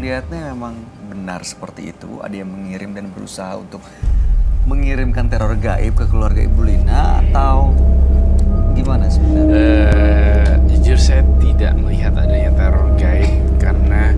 ngelihatnya memang benar seperti itu? Ada yang mengirim dan berusaha untuk mengirimkan teror gaib ke keluarga Ibu Lina atau gimana sebenarnya? Jujur saya tidak melihat adanya teror gaib karena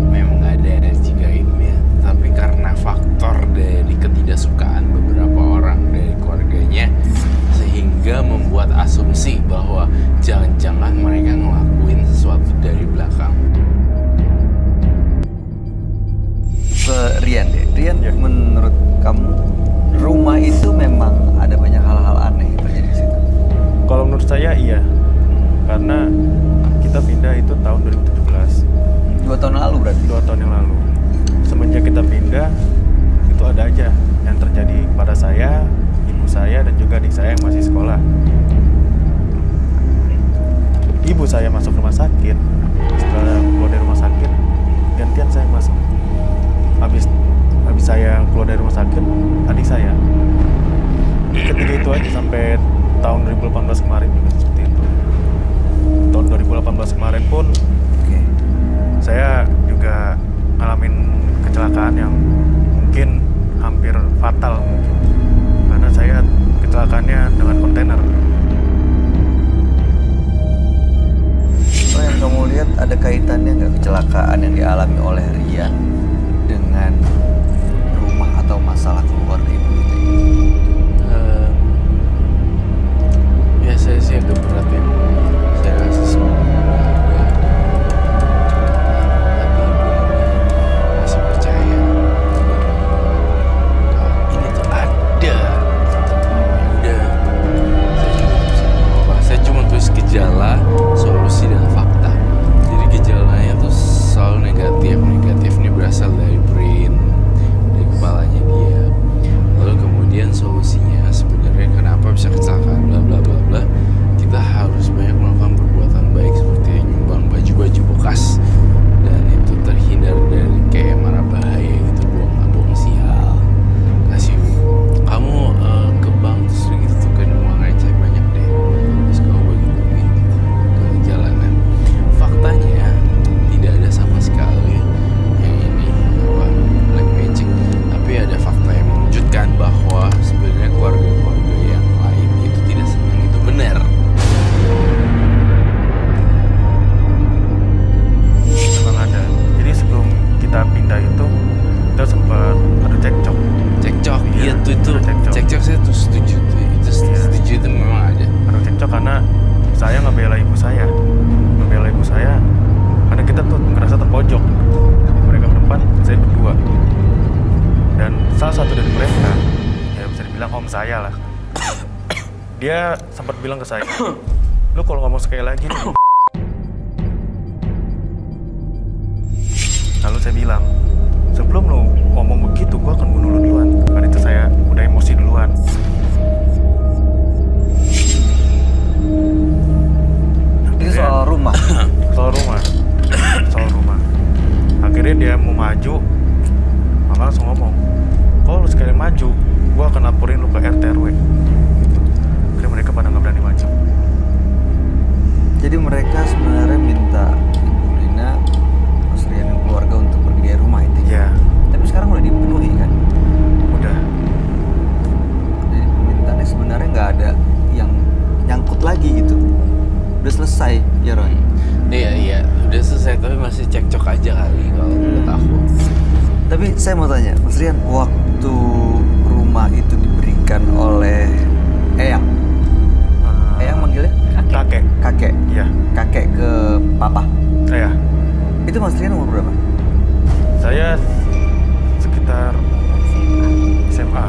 memang ada energi gaibnya, tapi karena faktor dari ketidaksukaan beberapa orang dari keluarganya sehingga membuat asumsi bahwa jangan-jangan mereka ngelakuin sesuatu dari belakang. Ke Rian deh. Rian, Ya. menurut kamu rumah itu memang ada banyak hal-hal aneh yang terjadi di situ? Kalau menurut saya iya, karena kita pindah itu tahun 2017, 2 tahun lalu berarti? 2 tahun yang lalu. Semenjak kita pindah, itu ada aja yang terjadi pada saya, ibu saya, dan juga adik saya yang masih sekolah. Ibu saya masuk rumah sakit, setelah keluar dari rumah sakit, gantian saya masuk. Habis saya keluar dari rumah sakit, adik saya. Ketika itu aja sampai tahun 2018 kemarin juga seperti itu. Tahun 2018 kemarin pun Oke. saya juga ngalamin kecelakaan yang mungkin hampir fatal mungkin. Karena saya kecelakaannya dengan kontainer. Oh, yang kamu lihat ada kaitannya nggak kecelakaan yang dialami oleh Rian dengan rumah atau masalah keluarga Ibu Lina ini? Ya saya sih agak berat ya. Saya rasa sebenarnya ada. Tapi ibu ini masih percaya kalau ini tuh ada. Ya udah, saya juga nggak bisa apa. Saya cuma tulis gejala, solusi dan fakta. Jadi gejalanya tuh selalu negatif. Negatif ini berasal dari brain, dari kepalanya dia. Lalu kemudian solusinya sebenarnya kenapa bisa kecelakaan bla bla bla bla. Kita harus banyak melakukan perbuatan baik seperti nyumbang baju-baju bekas dan itu terhindar dari kayak marah bahaya gitu, buang sial. Kasih kamu ke bank terus gitu tukerin uang receh banyak deh. Terus kamu bagi-bagi ke jalanan. Faktanya tidak ada sama sekali yang ini apa black magic, tapi ada fakta yang mengejutkan bahwa sebenarnya keluarga-keluarga yang lain itu tidak senang, itu benar. Memang ada. Jadi sebelum kita pindah itu, kita sempat ada cekcok. Cekcok, Iya, iya tuh itu ada cekcok. cekcok saya tuh setuju tuh, itu Iya. setuju itu memang ada. Ada cekcok karena saya ngebela ibu saya. Karena kita tuh ngerasa terpojok. Mereka berempat, saya berdua. Dan salah satu dari mereka, ya bisa dibilang om saya lah. Dia sempat bilang ke saya, lu kalau ngomong sekali lagi nih. Lalu saya bilang, sebelum lu ngomong begitu, gua akan bunuh lu duluan. Karena itu saya udah emosi duluan. Itu soal rumah. Soal rumah. Akhirnya dia mau maju, mama langsung ngomong, kalau lu sekali maju, gua akan laporin lu ke RT RW. Gitu. Akhirnya mereka pada nggak berani maju. Jadi mereka sebenarnya minta Ibu Lina, Mas Rian dan keluarga untuk pergi dari rumah itu. Ya, Tapi sekarang udah dipenuhi kan? udah. Jadi permintaannya sebenarnya nggak ada yang nyangkut lagi gitu. Udah selesai, ya Roy? Iya, udah selesai tapi masih cekcok aja kali kalau menurut aku. Tapi saya mau tanya, Mas Rian, waktu rumah itu diberikan oleh Eyang, Eyang manggilnya? Kakek. Kakek? Iya. Kakek ke papa? Saya. Itu Mas Rian umur berapa? Saya sekitar SMA.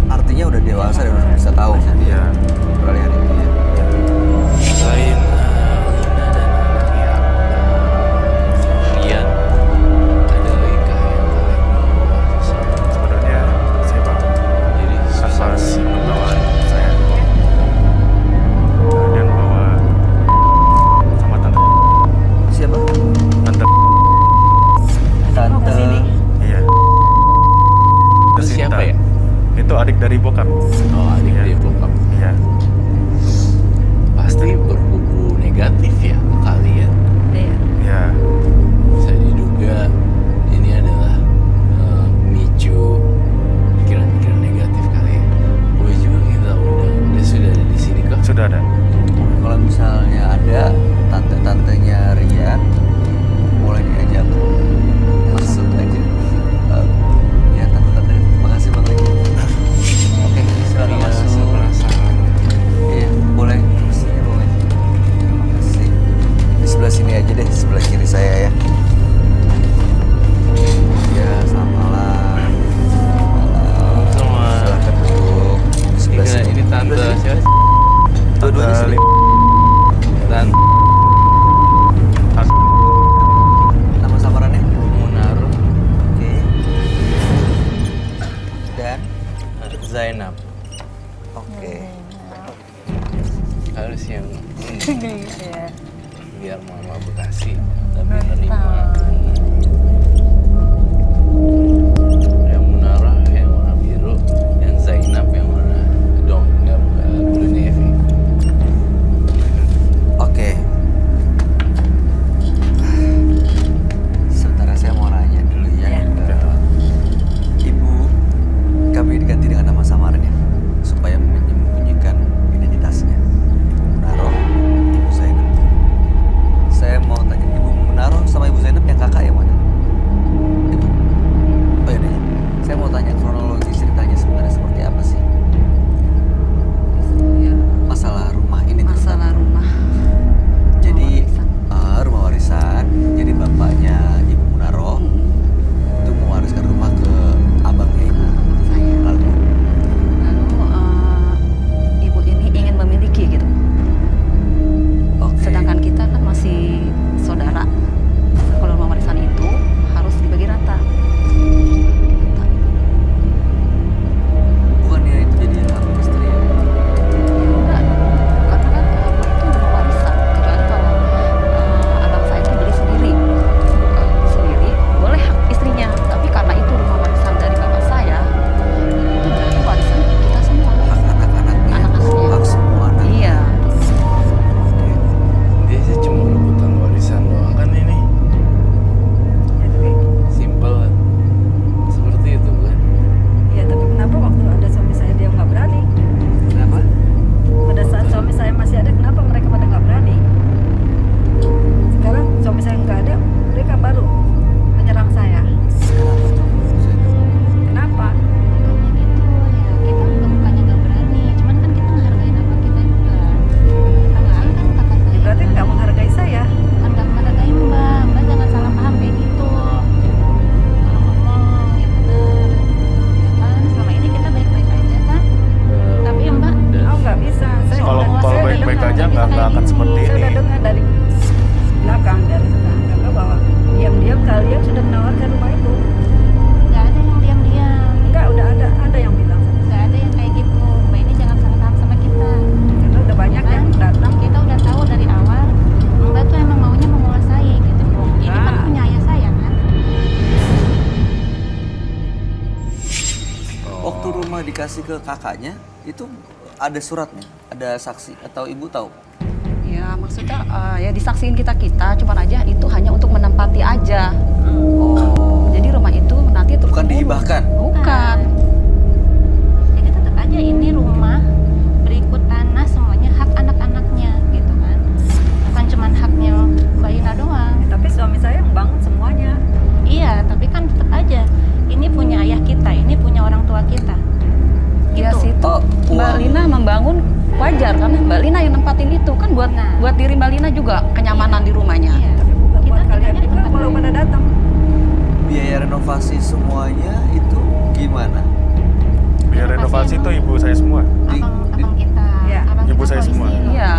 Artinya udah dewasa dan udah bisa tahu Iya. peralihan itu ya? Selain Lina dan anaknya Rian, ada lagi kah yang kalian bawa? Sebenarnya saya Pak. Jadi Asal saksi bawa saya doang. Dan bawa sama tante. Siapa? Tante. Tante. Iya. Itu siapa Sinta. ya? Itu adik dari bokap. Oh, adik Iya. dia bokap. Iya. Sudah ada. Kalau misalnya ada tante-tantenya Rian, boleh diajak masuk aja. Ya tante-tante, makasih banget. Oke, silakan Iya, masuk. saya penasaran. Iya, boleh. Kursinya boleh. Terima kasih. Di sebelah sini aja deh, sebelah kiri saya ya. Ya, selamat malam. Malam. Sama. Silakan duduk di sebelah sini. Ini tante siapa? Dua-duanya sini. Tante Nama samarannya? Munaro, Oke. Dan? Zainab. Oke. Harus yang Iya. biar mama Bekasi tapi nerima. Yang Munara yang warna biru, yang Zainab yang warna dong nggak blue navy. Oke. Sebentar saya mau nanya dulu ya. ke Ibu, kami diganti dengan nama samarannya supaya menyembunyikan identitasnya. Munaro, Ibu Zainab. Saya mau tanya Ibu Munaro sama Ibu Zainab yang kakak yang mana? Ibu. Oh iya, saya mau tanya kronologi ceritanya sebenarnya seperti apa sih? Ya, Masalah rumah ini masalah rumah. Jadi warisan. rumah warisan. Jadi bapaknya Ibu Munaro itu mewariskan rumah ke abangnya Ibu. Abang saya. Lalu Lalu ibu ini ingin memiliki gitu. oke. Sedangkan kita kan masih saudara. Kalau rumah warisan itu harus dibagi rata. Bukannya itu jadi hak istri ya? Enggak, karena kan itu rumah warisan. Kecuali kalau abang saya itu beli sendiri. Kalau beli sendiri boleh hak istrinya. Tapi karena itu rumah warisan dari bapak saya, itu berarti warisan kita semua. Hak anak-anaknya. Anak-anaknya. Hak semua anak. Iya. Oke. Dia sih cuma rebutan warisan doang kan ini. Simple kan? Seperti itu kan? Ya, tapi kenapa waktu ada suami saya dia nggak berani? Kenapa? Pada saat suami saya masih ada, kenapa mereka pada nggak berani? Sekarang suami saya nggak ada, mereka baru menyerang saya. Kenapa tuh, Bu Zainab? Kenapa? Bukannya gitu ya, kita bukannya gak berani, cuman kan kita ngehargain apa kita juga. Kita nggak kan kakak saya. Ya, berarti nggak menghargai saya. Kan gak menghargai mbak jangan salah paham kayak gitu. Kalau ngomong yang bener, ya kan selama ini kita baik-baik aja kan. Tapi ya mbak, Oh, nggak bisa. Saya Kalau udah- kalau saya udah baik-baik dengar. aja nggak akan seperti Saya ini. udah dengar dari belakang dari tetangga bahwa diam-diam kalian sudah menawarkan rumah itu. nggak ada yang diam-diam, Enggak, udah ada yang bilang. nggak ada yang kayak gitu. Mbak ini jangan salah paham sama kita. Karena udah banyak yang datang. Kita udah tahu dari awal mbak tuh emang maunya menguasai gitu. Ini kan Ah. punya ayah saya kan. Waktu rumah dikasih ke kakaknya itu ada suratnya, ada saksi atau ibu tahu? Ya maksudnya ya disaksiin kita cuman aja itu hanya untuk menempati aja. Oh. Jadi rumah itu nanti terus Bukan turun. dihibahkan? Bukan. Jadi tetap aja ini rumah berikut tanah semuanya hak anak-anaknya gitu kan. Bukan cuman haknya Mbak Ina doang. Tapi suami saya yang bangun semuanya. Iya, tapi kan tetap aja ini punya ayah kita, ini punya orang tua kita. Ya Gitu. situ Mbak uang. Lina membangun wajar karena Mbak Lina yang nempatin itu kan buat Nah. buat diri Mbak Lina juga kenyamanan di rumahnya. Iya. Tapi bukan Kita buat kalian tinggalnya di juga tempat kalau lain. pada datang. Biaya renovasi semuanya itu gimana? Biar renovasi itu ibu saya semua. Abang kita. Iya. Abang Ibu kita saya polisi semua. loh. Iya,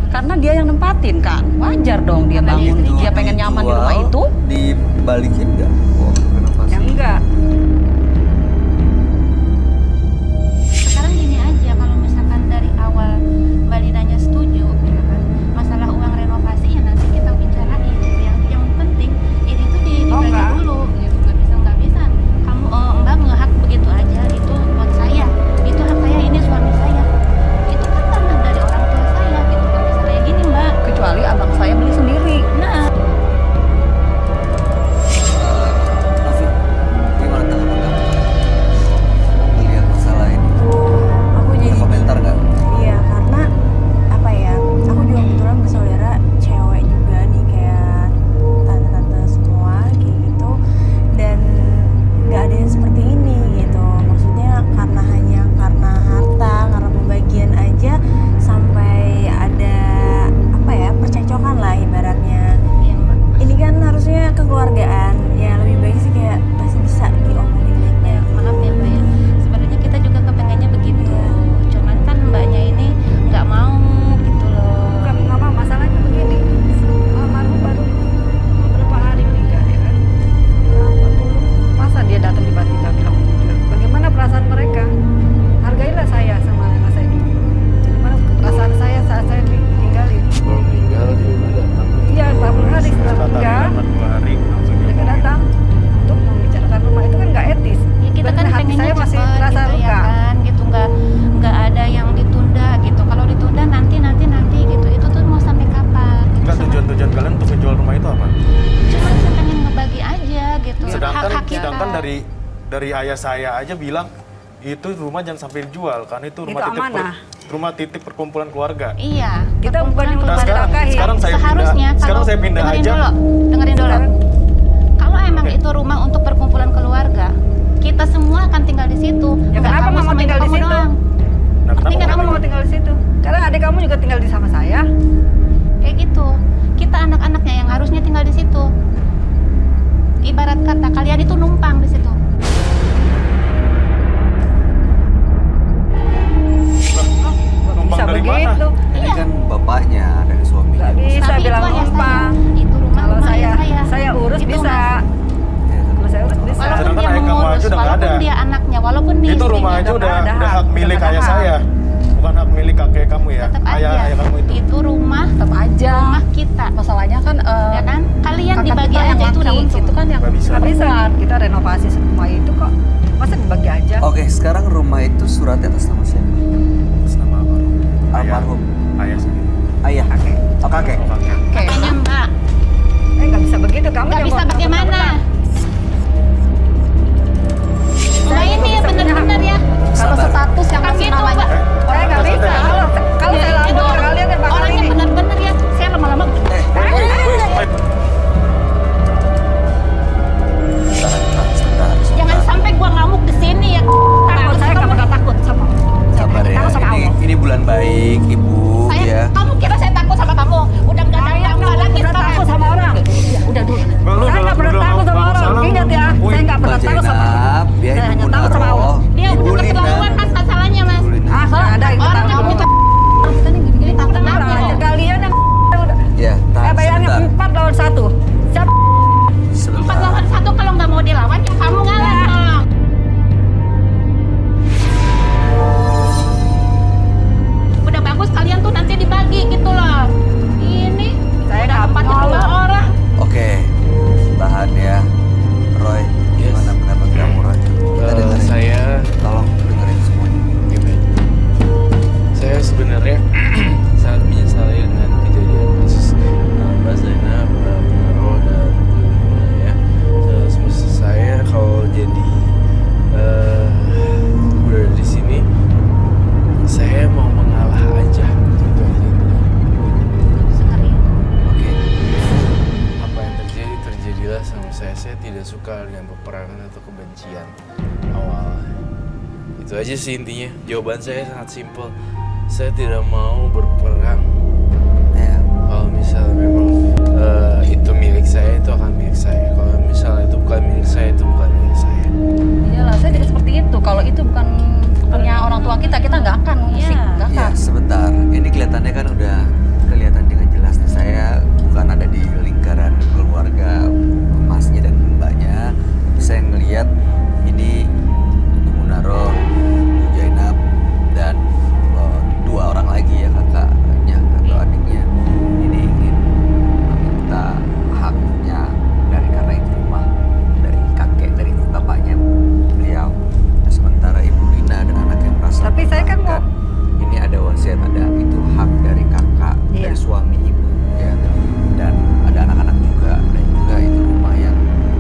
karena dia yang nempatin kan. Wajar dong dia Karena bangun. istrinya Dia pengen nyaman di dijual, rumah itu. Dibalikin nggak uang renovasi? Ya enggak. Sekarang gini aja, kalau misalkan dari awal Mbak Linanya setuju gitu kan, masalah uang renovasi ya nanti kita bicarain. Yang penting ini tuh dibagi enggak. dulu gitu. Nggak bisa kamu Mbak ngehak begitu aja, itu buat saya, itu hak saya, ini suami saya, itu kan tanah dari orang tua saya gitu. Nggak bisa kayak gini Mbak. Kecuali abang saya beli sendiri. Nah Novi, gimana dari ayah saya aja bilang itu rumah jangan sampai dijual karena itu rumah Itu titik amanah. rumah titik perkumpulan keluarga. Iya. Kita bukan yang Nah, udah nafkahin. sekarang saya Seharusnya pindah, sekarang kalau saya pindah dengerin aja. dulu, dengerin dulu. Sekarang- Kalau emang itu rumah untuk perkumpulan keluarga, kita semua akan tinggal di situ. Ya Nggak kenapa kamu mama sama tinggal ibu di kamu situ? doang. Nah, Ngerti nggak Kamu mau tinggal di situ? Sekarang adik kamu juga tinggal di sama saya. Kayak gitu. Kita anak-anaknya yang harusnya tinggal di situ. Ibarat kata kalian itu numpang di situ. Numpang Bisa dari mana? begitu. Ini kan bapaknya dari suaminya. Nggak bisa Tapi bilang itu ayah numpang. saya. Itu rumah Kalau rumah ayah saya urus Itu, bisa. Mas. Ya, Kalau saya urus bisa. Walaupun Sedangkan dia ayah kamu mengurus, aja udah nggak walaupun ada. dia anaknya, walaupun dia Itu rumah istrinya, aja udah ada hak, hak milik udah ada ayah hak. saya. Bukan hak milik kakek kamu ya. tetap Ayah aja. kamu itu. rumah Tetap aja. rumah kita. Masalahnya kan Ya kan? Kalian kakak dibagi kita yang aja itu laki, udah untung. itu kan yang Nggak bisa. Nggak bisa. Kita renovasi semua itu kok. Masa dibagi aja? Oke, sekarang rumah itu suratnya atas nama siapa? Atas nama almarhum. Almarhum. Ayah sendiri. Ayah. Kakek. Oh, kakek. Oh, kakek. Kakaknya Mbak. Nggak bisa begitu. Kamu Nggak yang bisa mau- bagaimana? Mbak Saya ini nggak bisa punya benar-benar ya. kalau Sabar. status yang Kan masih gitu, namanya Mbak. Saya nggak bisa. Kalau Ya, saya itu lapor ke kalian yang bakal orangnya ini. benar-benar ya. Saya lama-lama Sebentar. jangan sampai gua ngamuk di sini ya. Takut, saya nggak pernah takut sama. Sabar ya. Takut sama Allah. Ini bulan baik, Ibu Saya, ya. kamu kira saya takut sama kamu? Udah nggak ada yang Nggak lagi pernah sekarang. takut sama orang. Udah dulu. Saya nggak pernah takut sama orang. Ingat ya, saya nggak pernah Mbak takut sama orang. Zainab, ya Saya Ibu hanya takut sama Munaro, Allah. Dia Ibu udah Lina. keterlaluan kan masalahnya mas. Ibu Lina. Ah, nggak ada yang Orang yang takut. punya kita nih gini-gini takut Tenang, Kurang Bu. aja kalian yang udah. Ya, tahan Bayangin sebentar. 4 lawan 1. Siapa? 4 Sebentar. lawan 1 kalau nggak mau dilawan ya kamu ngalah dong. Udah bagus kalian tuh nanti dibagi gitu loh. Ini Saya udah nggak tempatnya mau. 2 orang. Oke, tahan ya. Roy, Yes. gimana pendapat kamu Roy? Kita dengerin. Saya Tolong dengerin semuanya. Saya sebenarnya sangat menyesali dengan kejadian kasus Mbak Zainab, Mbak Munaro dan Bu Lina ya. Semesta saya kalau jadi berada di sini, saya mau mengalah aja gitu aja. Oke. Apa yang terjadi terjadilah sama saya. Saya tidak suka dengan peperangan atau kebencian awalnya. Itu aja sih intinya. Jawaban saya sangat simpel. Saya tidak mau berperang. Ya. Kalau misalnya memang itu milik saya, itu akan milik saya. Kalau misalnya itu bukan milik saya, itu bukan milik saya. iyalah saya juga seperti itu kalau itu bukan punya orang tua kita nggak akan ngusik nggak Ya, akan sebentar. Ini kelihatannya kan udah kelihatan dengan jelas nih. Saya bukan ada di lingkaran keluarga masnya dan mbaknya. Saya ngelihat ini Bu Munaro, Bu Zainab, dan 2 orang lagi ya kakaknya atau adiknya. Ini ingin meminta haknya dari karena itu rumah dari kakek dari bapaknya beliau. Nah, sementara Ibu Lina dan anaknya merasa Tapi saya kan mempertahankan. Ini ada wasiat, ada itu hak dari kakak, Iya. dari suami ibu ya, dan ada anak-anak juga, dan juga itu rumah yang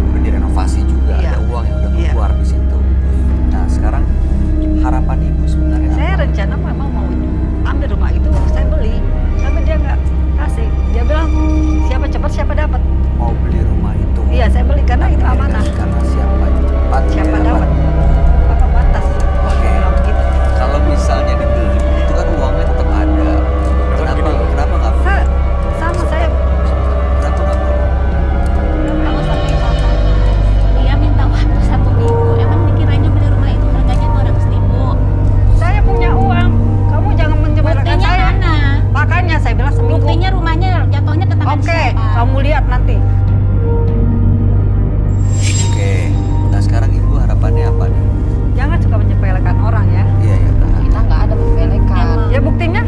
udah direnovasi juga, Iya. ada uang yang udah Iya. keluar di situ. Nah sekarang harapan ibu sebenarnya Saya apa? rencana memang mau ambil rumah itu, saya beli. Tapi dia nggak kasih. Dia bilang siapa cepat siapa dapat. Mau beli rumah itu? Iya, saya beli karena itu Tapi amanah. karena siapa cepat Siapa dia dapat. Apa batas? Oke. Bilang begitu. Kalau misalnya dibeli, itu kan uangnya tetap ada. Kenapa? Kenapa nggak boleh? Sama saya. Kenapa nggak boleh? Kalau sampai papa dia minta waktu 1 minggu, emang dikiranya beli rumah itu harganya 200.000. Saya punya uang. Kamu jangan menjebakkan Buktinya saya. mana? Makanya saya bilang seminggu. Buktinya rumahnya jatuhnya ke tangan Oke, siapa? kamu lihat nanti. Oke. Nah sekarang ibu harapannya apa nih? Jangan suka menyepelekan orang ya. Iya ya tahan. kita nggak ada perbelekan Emang. Ya buktinya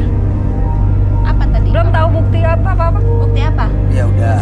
Apa tadi? belum tahu bukti apa. Bukti apa? Ya udah.